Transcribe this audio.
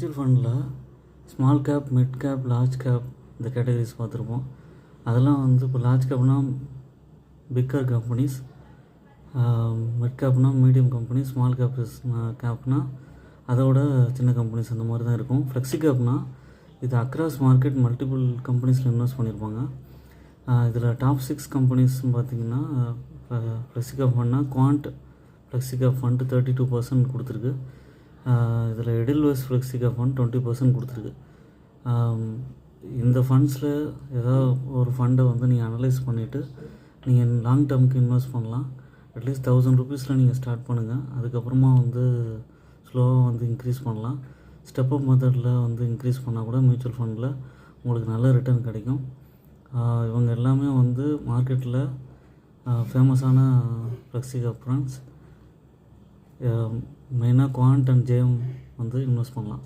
Mutual ஃபண்டில் small cap, mid cap, large cap இந்த categories பார்த்துருப்போம். அதெல்லாம் வந்து இப்போ லார்ஜ் கேப்னால் பிக்கர் கம்பெனிஸ், மிட் கேப்னால் மீடியம் கம்பெனி, ஸ்மால் கேப்னால் அதோட சின்ன கம்பெனிஸ் அந்த மாதிரி தான் இருக்கும். ஃப்ளெக்ஸி கேப்னால் இது அக்ராஸ் மார்க்கெட் மல்டிபிள் கம்பெனிஸில் இன்வெஸ்ட் பண்ணியிருப்பாங்க. இதில் டாப் 6 கம்பெனிஸ்ன்னு பார்த்திங்கன்னா ஃப்ளெக்ஸி கேப் ஃபண்ட்னா குவாண்ட் ஃப்ளெக்ஸி கேப் ஃபண்டு 32% கொடுத்துருக்கு. இதில் எடில்வைஸ் ஃப்ளெக்ஸி கேப் ஃபண்ட் 20% கொடுத்துருக்கு. இந்த ஃபண்ட்ஸில் ஏதாவது ஒரு ஃபண்டை வந்து நீங்கள் அனலைஸ் பண்ணிவிட்டு நீங்கள் லாங் டேர்முக்கு இன்வெஸ்ட் பண்ணலாம். அட்லீஸ்ட் 1000 ருபீஸில் நீங்கள் ஸ்டார்ட் பண்ணுங்கள். அதுக்கப்புறமா வந்து ஸ்லோவாக வந்து இன்க்ரீஸ் பண்ணலாம். ஸ்டெப் அப் மெத்தடில் வந்து இன்க்ரீஸ் பண்ணால் கூட மியூச்சுவல் ஃபண்டில் உங்களுக்கு நல்ல ரிட்டர்ன் கிடைக்கும். இவங்க எல்லாமே வந்து மார்க்கெட்டில் ஃபேமஸான ஃப்ளெக்ஸி கேப் ஃபண்ட்ஸ். மெயினாக குவாண்ட் அண்ட் ஜேஎம் வந்து இன்வெஸ்ட் பண்ணலாம்.